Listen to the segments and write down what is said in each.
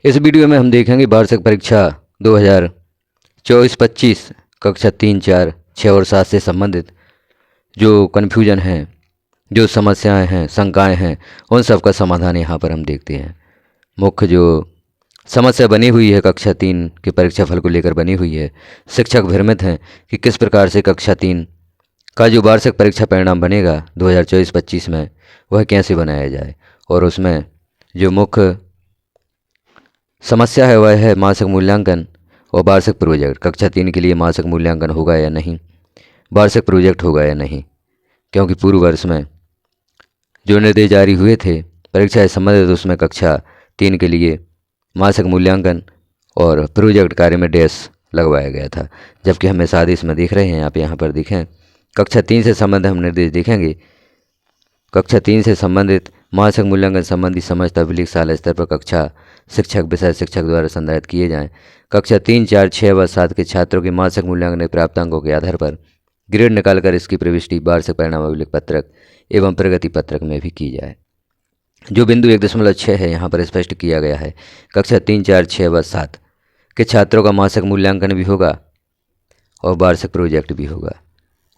इस वीडियो में हम देखेंगे वार्षिक परीक्षा 2024-25 कक्षा 3, 4, 6 और 7 से संबंधित जो कन्फ्यूजन हैं, जो समस्याएं हैं, शंकाएं हैं, उन सब का समाधान यहाँ पर हम देखते हैं। मुख्य जो समस्या बनी हुई है कक्षा 3 के परीक्षाफल को लेकर बनी हुई है। शिक्षक भ्रमित हैं कि किस प्रकार से कक्षा 3 का जो वार्षिक परीक्षा परिणाम बनेगा 2024-25 में वह कैसे बनाया जाए, और उसमें जो मुख्य समस्या है वह है मासिक मूल्यांकन और वार्षिक प्रोजेक्ट। कक्षा 3 के लिए मासिक मूल्यांकन होगा या नहीं, वार्षिक प्रोजेक्ट होगा या नहीं, क्योंकि पूर्व वर्ष में जो निर्देश जारी हुए थे परीक्षा से संबंधित उसमें कक्षा 3 के लिए मासिक मूल्यांकन और प्रोजेक्ट कार्य में डैश लगवाया गया था, जबकि हम इस आदेश में देख रहे हैं, आप यहाँ पर देखें, कक्षा 3 से संबंधित हम निर्देश देखेंगे। कक्षा 3 से संबंधित मासिक मूल्यांकन संबंधी समस्त अभिलेख साल स्तर पर कक्षा शिक्षक विषय शिक्षक द्वारा संधारित किए जाएं। कक्षा 3, 4, 6 व 7 के छात्रों के मासिक मूल्यांकन के प्राप्तांकों के आधार पर ग्रेड निकालकर इसकी प्रविष्टि वार्षिक परिणाम अभिलेख पत्रक एवं प्रगति पत्रक में भी की जाए। जो बिंदु 1.6 है यहाँ पर स्पष्ट किया गया है, कक्षा 3, 4, 6 व 7 के छात्रों का मासिक मूल्यांकन भी होगा और वार्षिक प्रोजेक्ट भी होगा।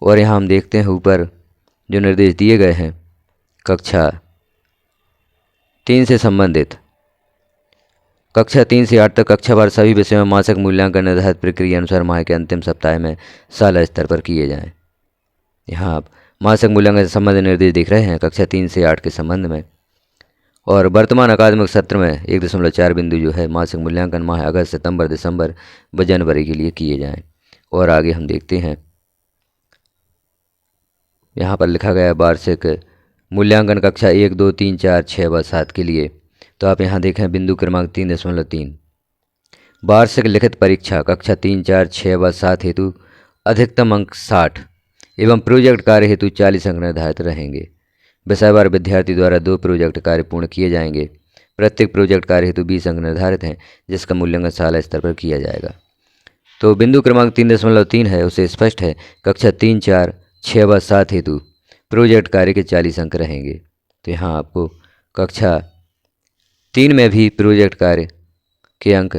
और यहाँ हम देखते हैं ऊपर जो निर्देश दिए गए हैं, कक्षा 3 से संबंधित कक्षा 3 से 8 तक कक्षावार सभी विषयों में मासिक मूल्यांकन निर्धारित प्रक्रिया अनुसार माह के अंतिम सप्ताह में साल स्तर पर किए जाएं। यहाँ आप मासिक मूल्यांकन से संबंधित निर्देश देख रहे हैं कक्षा 3 से 8 के संबंध में। और वर्तमान अकादमिक सत्र में 1.4 बिंदु जो है मासिक मूल्यांकन माह अगस्त, सितंबर, दिसंबर व जनवरी के लिए किए जाएं। और आगे हम देखते हैं, यहाँ पर लिखा गया वार्षिक मूल्यांकन कक्षा 1, 2, 3, 4, 6 व 7 के लिए। तो आप यहाँ देखें बिंदु क्रमांक 3.3 वार्षिक लिखित परीक्षा कक्षा 3, 4, 6 व 7 हेतु अधिकतम अंक 60 एवं प्रोजेक्ट कार्य हेतु 40 अंक निर्धारित रहेंगे। विषयवार विद्यार्थी द्वारा 2 प्रोजेक्ट कार्य पूर्ण किए जाएंगे। प्रत्येक प्रोजेक्ट कार्य हेतु 20 अंक निर्धारित हैं, जिसका मूल्यांकन साल स्तर पर किया जाएगा। तो बिंदु क्रमांक 3.3 है, उसे स्पष्ट है कक्षा 3, 4, 6 व 7 हेतु प्रोजेक्ट कार्य के 40 अंक रहेंगे। तो यहाँ आपको कक्षा 3 में भी प्रोजेक्ट कार्य के अंक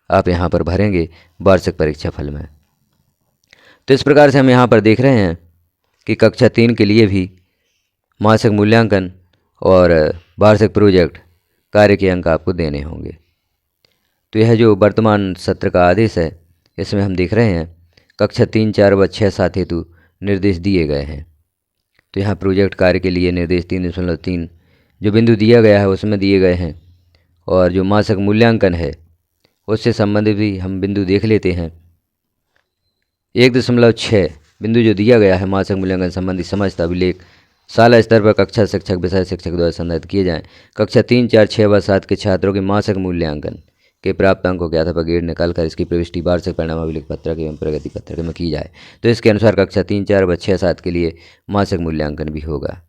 आप यहाँ पर भरेंगे वार्षिक परीक्षा फल में। तो इस प्रकार से हम यहाँ पर देख रहे हैं कि कक्षा 3 के लिए भी मासिक मूल्यांकन और वार्षिक प्रोजेक्ट कार्य के अंक आपको देने होंगे। तो यह जो वर्तमान सत्र का आदेश है इसमें हम देख रहे हैं कक्षा 3, 4 व 6, 7 हेतु निर्देश दिए गए हैं। तो यहाँ प्रोजेक्ट कार्य के लिए निर्देश 3.3 जो बिंदु दिया गया है उसमें दिए गए हैं, और जो मासिक मूल्यांकन है उससे संबंधित भी हम बिंदु देख लेते हैं। 1.6 बिंदु जो दिया गया है मासिक मूल्यांकन संबंधी समस्त अभिलेख साल स्तर पर कक्षा शिक्षक विषय शिक्षक द्वारा संधारित किए जाएं। कक्षा 3, 4, 6 व 7 के छात्रों के मासिक मूल्यांकन के प्राप्तांकों के आधार पर ग्रेड निकालकर इसकी प्रविष्टि वार्षिक परिणाम अभिलेख पत्रक एवं प्रगति पत्रक में की जाए। तो इसके अनुसार कक्षा 3, 4 व 6, 7 के लिए मासिक मूल्यांकन भी होगा।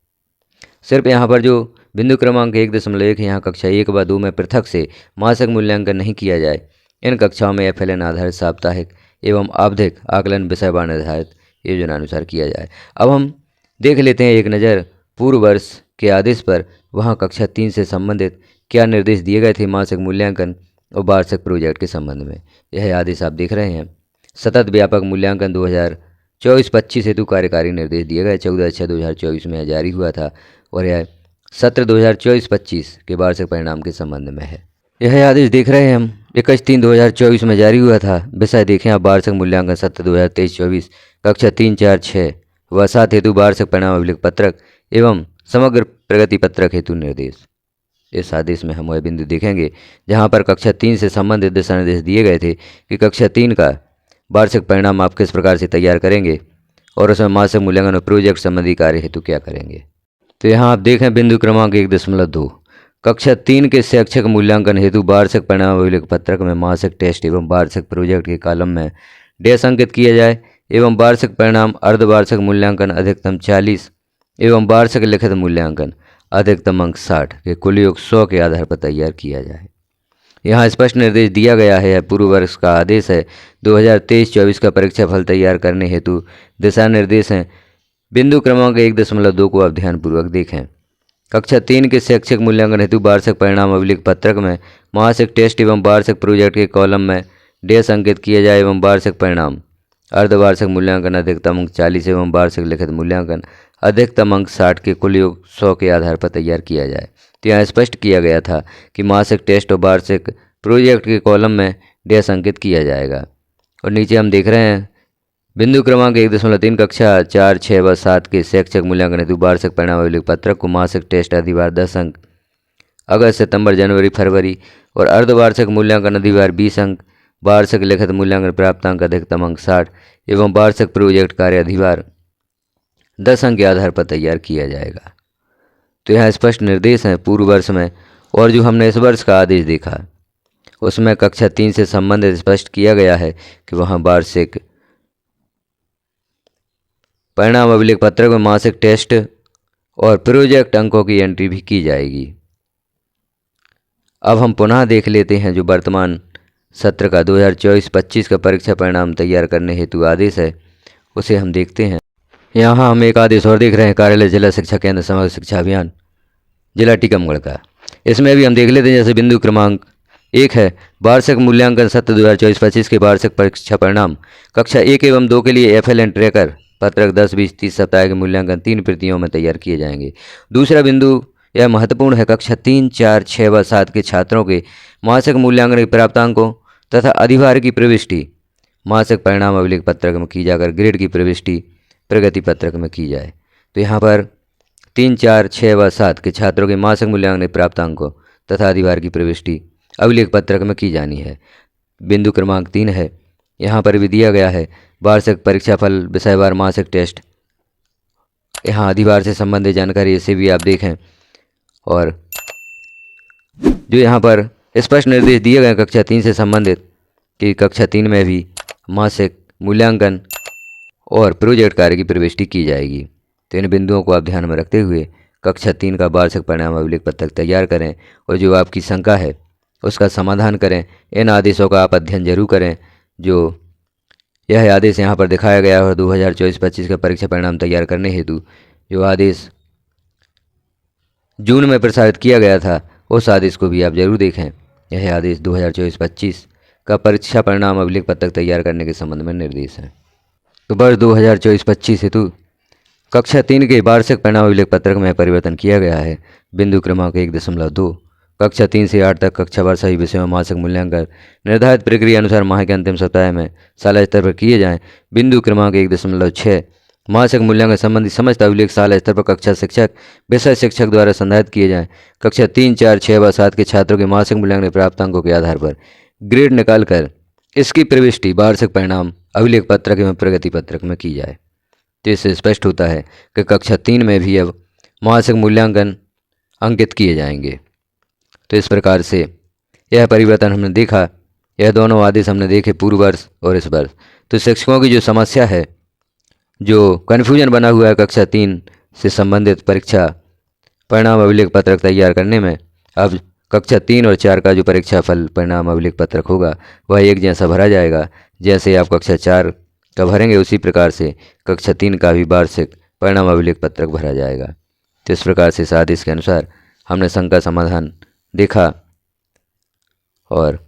सिर्फ यहाँ पर जो बिंदु क्रमांक 1.1 है, यहाँ कक्षा 1 व 2 में पृथक से मासिक मूल्यांकन नहीं किया जाए। इन कक्षाओं में FLN आधारित साप्ताहिक एवं आवधिक आकलन विषयवार निर्धारित योजनानुसार किया जाए। अब हम देख लेते हैं एक नज़र पूर्व वर्ष के आदेश पर, वहाँ कक्षा 3 से संबंधित क्या निर्देश दिए गए थे मासिक मूल्यांकन और वार्षिक प्रोजेक्ट के संबंध में। यह आदेश आप देख रहे हैं, सतत व्यापक मूल्यांकन 2024-25 हेतु कार्यकारी निर्देश दिए गए 14/6/2024 में जारी हुआ था, और यह सत्र 2024-25 के वार्षिक परिणाम के संबंध में है। यह आदेश देख रहे हैं हम 21/3/2024 में जारी हुआ था। विषय देखें आप वार्षिक मूल्यांकन सत्र 2023-24 कक्षा 3, 4, 6 व 7 हेतु वार्षिक परिणाम अभिलेख पत्रक एवं समग्र प्रगति पत्रक हेतु निर्देश। इस आदेश में हम वह बिंदु देखेंगे जहां पर कक्षा 3 से संबंधित दिशा निर्देश दिए गए थे कि कक्षा 3 का वार्षिक परिणाम आप किस प्रकार से तैयार करेंगे और उसमें मासिक मूल्यांकन और प्रोजेक्ट संबंधी कार्य हेतु क्या करेंगे। तो यहाँ आप देखें बिंदु क्रमांक 1.2 कक्षा 3 के शैक्षिक मूल्यांकन हेतु वार्षिक परिणाम अभिलेख पत्रक में मासिक टेस्ट एवं वार्षिक प्रोजेक्ट के कॉलम में डैश अंकित किया जाए एवं वार्षिक परिणाम अर्धवार्षिक मूल्यांकन अधिकतम 40 एवं वार्षिक लिखित मूल्यांकन अधिकतम अंक 60 के कुल योग 100 के आधार पर तैयार किया जाए। यहाँ स्पष्ट निर्देश दिया गया है, पूर्व वर्ष का आदेश है 2023-24 का परीक्षा फल तैयार करने हेतु दिशा निर्देश हैं। बिंदु क्रमांक 1.2 को आप ध्यानपूर्वक देखें। कक्षा 3 के शैक्षिक मूल्यांकन हेतु वार्षिक परिणाम अभिलेख पत्रक में मासिक टेस्ट एवं वार्षिक प्रोजेक्ट के कॉलम में डैश अंकित किया जाए एवं वार्षिक परिणाम अर्धवार्षिक मूल्यांकन अधिकतम अंक 40 एवं वार्षिक लिखित मूल्यांकन अधिकतम अंक 60 के कुल योग 100 के आधार पर तैयार किया जाए। तो यहाँ स्पष्ट किया गया था कि मासिक टेस्ट और वार्षिक प्रोजेक्ट के कॉलम में डैश अंकित किया जाएगा। और नीचे हम देख रहे हैं बिंदु क्रमांक 1.3 कक्षा 4, 6 व 7 के शैक्षिक मूल्यांकन हेतु वार्षिक परिणाम अभिलेख पत्रक को मासिक टेस्ट अधिभार 10 अंक, अगस्त, सितंबर, जनवरी, फरवरी और अर्धवार्षिक मूल्यांकन अधिभार 20 अंक, वार्षिक लिखित मूल्यांकन प्राप्तांक अधिकतम अंक 60 एवं वार्षिक प्रोजेक्ट कार्य अधिभार 10 अंक के आधार पर तैयार किया जाएगा। तो यहाँ स्पष्ट निर्देश हैं पूर्व वर्ष में। और जो हमने इस वर्ष का आदेश देखा उसमें कक्षा 3 से संबंधित स्पष्ट किया गया है कि वहाँ वार्षिक परिणाम अभिलेख पत्रक में मासिक टेस्ट और प्रोजेक्ट अंकों की एंट्री भी की जाएगी। अब हम पुनः देख लेते हैं जो वर्तमान सत्र का 2024-25 का परीक्षा परिणाम तैयार करने हेतु आदेश है, उसे हम देखते हैं। यहाँ हम एक आदेश और देख रहे हैं कार्यालय जिला शिक्षा केंद्र समग्र शिक्षा अभियान जिला टीकमगढ़ का। इसमें भी हम देख लेते हैं जैसे बिंदु क्रमांक 1 है वार्षिक मूल्यांकन सत्र 2024-25 के वार्षिक परीक्षा परिणाम कक्षा 1 एवं 2 के लिए FLN ट्रैकर पत्रक 10, 20, 30 सप्ताह के मूल्यांकन 3 प्रतियों में तैयार किए जाएंगे। दूसरा बिंदु यह महत्वपूर्ण है कक्षा 3, 4, 6 व 7 के छात्रों के मासिक मूल्यांकन के प्राप्तांकों तथा अधिभार की प्रविष्टि मासिक परिणाम अभिलेख पत्रक में की जाकर ग्रेड की प्रविष्टि प्रगति पत्रक में की जाए। तो यहाँ पर 3, 4, 6 व 7 के छात्रों के मासिक मूल्यांकन के प्राप्तांकों तथा अधिभार की प्रविष्टि अभिलेख पत्रक में की जानी है। बिंदु क्रमांक 3 है यहाँ पर भी दिया गया है वार्षिक परीक्षाफल विषयवार मासिक टेस्ट, यहाँ अधिभार से संबंधित जानकारी इसे भी आप देखें। और जो यहाँ पर स्पष्ट निर्देश दिए गए कक्षा 3 से संबंधित कि कक्षा 3 में भी मासिक मूल्यांकन और प्रोजेक्ट कार्य की प्रविष्टि की जाएगी। तो इन बिंदुओं को आप ध्यान में रखते हुए कक्षा 3 का वार्षिक परिणाम अभिलेख पत्रक तैयार करें और जो आपकी शंका है उसका समाधान करें। इन आदेशों का आप अध्ययन जरूर करें। जो यह आदेश यहाँ पर दिखाया गया है 2024-25 का परीक्षा परिणाम तैयार करने हेतु जो आदेश जून में प्रसारित किया गया था उस आदेश को भी आप जरूर देखें। यह आदेश 2024-25 का परीक्षा परिणाम अभिलेख पत्रक तैयार करने के संबंध में निर्देश है। तो वर्ष 2024-25 हेतु कक्षा 3 के वार्षिक परिणाम अभिलेख पत्रक में परिवर्तन किया गया है। बिंदु क्रमांक 1.2 कक्षा 3 से 8 तक कक्षा वार सभी विषयों में मासिक मूल्यांकन निर्धारित प्रक्रिया अनुसार माह के अंतिम सप्ताह में शाला स्तर पर किए जाएं। बिंदु क्रमांक 1.6 मासिक मूल्यांकन संबंधी समस्त अभिलेख शाला स्तर पर कक्षा शिक्षक विषय शिक्षक द्वारा संधारित किए जाएं। कक्षा 3, 4, 6 व 7 के छात्रों के मासिक मूल्यांकन प्राप्तांकों के आधार पर ग्रेड निकालकर इसकी प्रविष्टि वार्षिक परिणाम अभिलेख पत्रक एवं प्रगति पत्रक में की जाए। तो इससे स्पष्ट होता है कि कक्षा 3 में भी अब मासिक मूल्यांकन अंकित किए जाएंगे। तो इस प्रकार से यह परिवर्तन हमने देखा। यह दोनों आदेश हमने देखे पूर्व वर्ष और इस वर्ष। तो शिक्षकों की जो समस्या है, जो कन्फ्यूजन बना हुआ है कक्षा 3 से संबंधित परीक्षा परिणाम अभिलेख पत्रक तैयार करने में, अब कक्षा 3 और 4 का जो परीक्षा फल परिणाम अभिलेख पत्रक होगा वह एक जैसा भरा जाएगा। जैसे आप कक्षा 4 का भरेंगे उसी प्रकार से कक्षा 3 का भी वार्षिक परिणाम अभिलेख पत्रक भरा जाएगा। तो इस प्रकार से इस आदेश के अनुसार हमने शंका समाधान देखा। और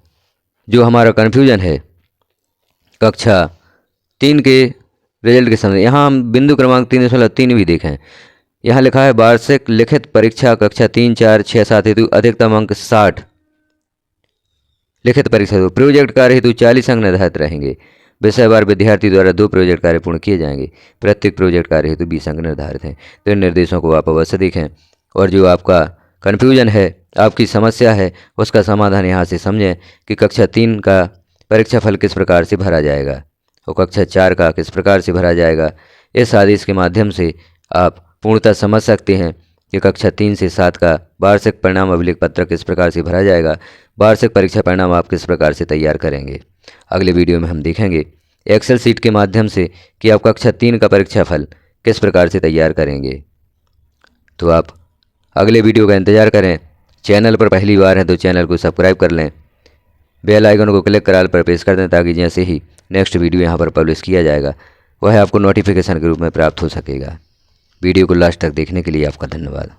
जो हमारा कन्फ्यूजन है कक्षा 3 के रिजल्ट के समय, यहाँ हम बिंदु क्रमांक 3.3 भी देखें। यहाँ लिखा है वार्षिक लिखित परीक्षा कक्षा 3, 4, 6, 7 हेतु अधिकतम अंक 60, लिखित परीक्षा हेतु प्रोजेक्ट कार्य हेतु 40 अंक निर्धारित रहेंगे। विषयवार विद्यार्थी द्वारा 2 प्रोजेक्ट कार्य पूर्ण किए जाएंगे। प्रत्येक प्रोजेक्ट कार्य हेतु 20 अंक निर्धारित हैं। तो इन निर्देशों को आप अवश्य देखें और जो आपका कन्फ्यूजन है, आपकी समस्या है, उसका समाधान यहाँ से समझें कि कक्षा 3 का परीक्षा फल किस प्रकार से भरा जाएगा और कक्षा 4 का किस प्रकार से भरा जाएगा। इस आदेश के माध्यम से आप पूर्णतः समझ सकते हैं कि कक्षा 3 से 7 का वार्षिक परिणाम अभिलेख पत्रक किस प्रकार से भरा जाएगा, वार्षिक परीक्षा परिणाम आप किस प्रकार से तैयार करेंगे। अगले वीडियो में हम देखेंगे एक्सेल सीट के माध्यम से कि आप कक्षा 3 का परीक्षा फल किस प्रकार से तैयार करेंगे। तो आप अगले वीडियो का इंतज़ार करें। चैनल पर पहली बार है तो चैनल को सब्सक्राइब कर लें, बेल आइकन को क्लिक कर ऑल पर प्रेस कर दें ताकि जैसे ही नेक्स्ट वीडियो यहाँ पर पब्लिश किया जाएगा वह आपको नोटिफिकेशन के रूप में प्राप्त हो सकेगा। वीडियो को लास्ट तक देखने के लिए आपका धन्यवाद।